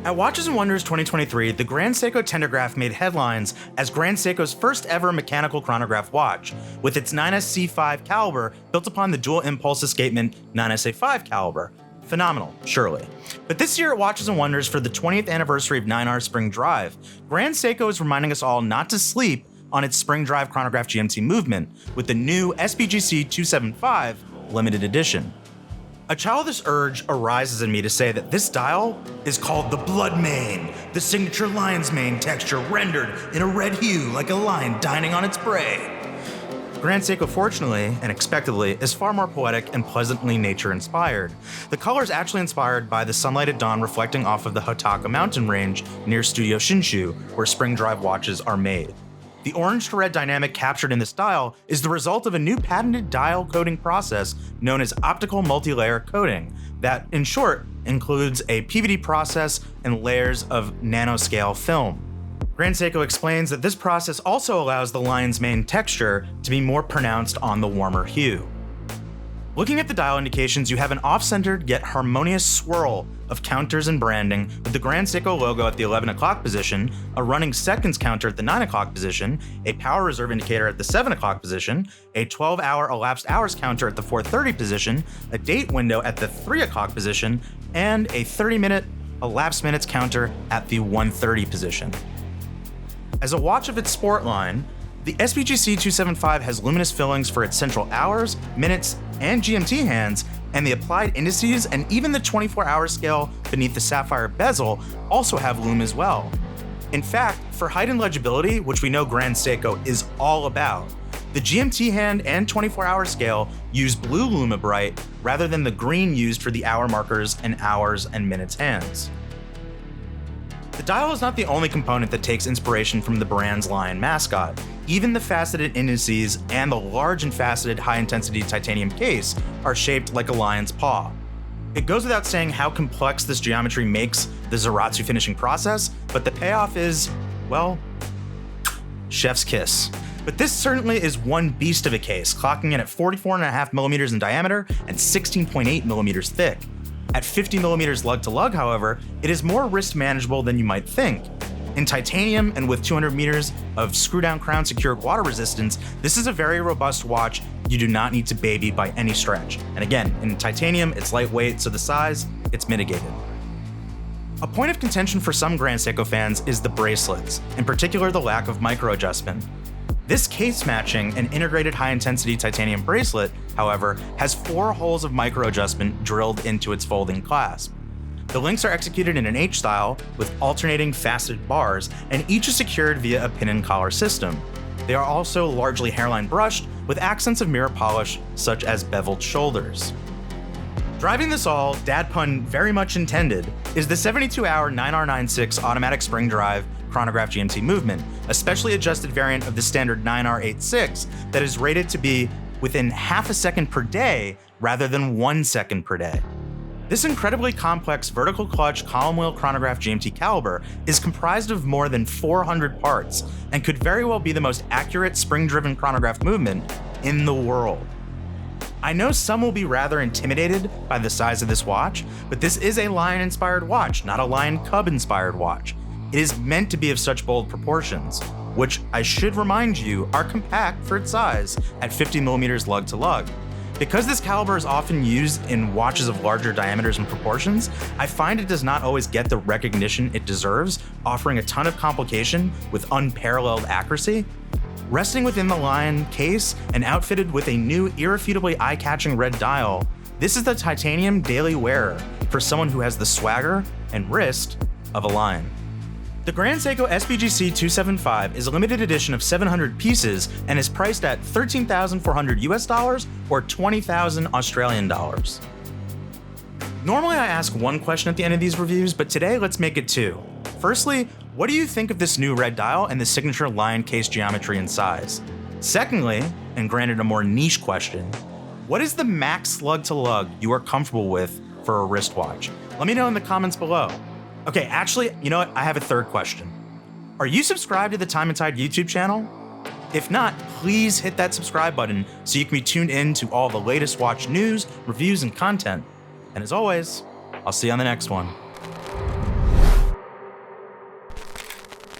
At Watches and Wonders 2023, the Grand Seiko Tentagraph made headlines as Grand Seiko's first ever mechanical chronograph watch, with its 9SC5 caliber built upon the dual impulse escapement 9SA5 caliber. Phenomenal, surely. But this year at Watches and Wonders for the 20th anniversary of 9R Spring Drive, Grand Seiko is reminding us all not to sleep on its Spring Drive chronograph GMT movement with the new SBGC275 limited edition. A childish urge arises in me to say that this dial is called the Blood Mane, the signature lion's mane texture rendered in a red hue like a lion dining on its prey. Grand Seiko, fortunately and expectedly, is far more poetic and pleasantly nature-inspired. The color is actually inspired by the sunlight at dawn reflecting off of the Hotaka mountain range near Studio Shinshu, where Spring Drive watches are made. The orange to red dynamic captured in this dial is the result of a new patented dial coating process known as optical multilayer coating that, in short, includes a PVD process and layers of nanoscale film. Grand Seiko explains that this process also allows the lion's mane texture to be more pronounced on the warmer hue. Looking at the dial indications, you have an off-centered yet harmonious swirl of counters and branding with the Grand Seiko logo at the 11 o'clock position, a running seconds counter at the 9 o'clock position, a power reserve indicator at the 7 o'clock position, a 12-hour elapsed hours counter at the 4:30 position, a date window at the 3 o'clock position, and a 30-minute elapsed minutes counter at the 1:30 position. As a watch of its sport line, the SBGC275 has luminous fillings for its central hours, minutes, and GMT hands, and the applied indices and even the 24-hour scale beneath the sapphire bezel also have lume as well. In fact, for heightened legibility, which we know Grand Seiko is all about, the GMT hand and 24-hour scale use blue LumiBrite rather than the green used for the hour markers and hours and minutes hands. The dial is not the only component that takes inspiration from the brand's lion mascot. Even the faceted indices and the large and faceted high-intensity titanium case are shaped like a lion's paw. It goes without saying how complex this geometry makes the Zaratsu finishing process, but the payoff is, well, chef's kiss. But this certainly is one beast of a case, clocking in at 44.5mm in diameter and 16.8mm thick. At 50mm lug to lug, however, it is more wrist manageable than you might think. In titanium and with 200 meters of screw-down crown secured water resistance, this is a very robust watch you do not need to baby by any stretch. And again, in titanium, it's lightweight, so the size, it's mitigated. A point of contention for some Grand Seiko fans is the bracelets, in particular the lack of micro adjustment. This case matching and integrated high-intensity titanium bracelet, however, has 4 holes of micro adjustment drilled into its folding clasp. The links are executed in an H style with alternating faceted bars, and each is secured via a pin and collar system. They are also largely hairline brushed with accents of mirror polish, such as beveled shoulders. Driving this all, dad pun very much intended, is the 72-hour 9R96 automatic spring drive chronograph GMT movement, a specially adjusted variant of the standard 9R86 that is rated to be within half a second per day rather than 1 second per day. This incredibly complex vertical clutch column wheel chronograph GMT caliber is comprised of more than 400 parts and could very well be the most accurate spring-driven chronograph movement in the world. I know some will be rather intimidated by the size of this watch, but this is a lion-inspired watch, not a lion cub-inspired watch. It is meant to be of such bold proportions, which I should remind you are compact for its size at 50mm lug to lug. Because this caliber is often used in watches of larger diameters and proportions, I find it does not always get the recognition it deserves, offering a ton of complication with unparalleled accuracy. Resting within the lion case and outfitted with a new irrefutably eye-catching red dial, this is the titanium daily wearer for someone who has the swagger and wrist of a lion. The Grand Seiko SBGC275 is a limited edition of 700 pieces and is priced at $13,400 US or 20,000 Australian dollars. Normally I ask one question at the end of these reviews, but today let's make it 2. Firstly, what do you think of this new red dial and the signature lion case geometry and size? Secondly, and granted a more niche question, what is the max lug to lug you are comfortable with for a wristwatch? Let me know in the comments below. Okay, actually, you know what? I have a third question. Are you subscribed to the Time+Tide YouTube channel? If not, please hit that subscribe button so you can be tuned in to all the latest watch news, reviews, and content. And as always, I'll see you on the next one.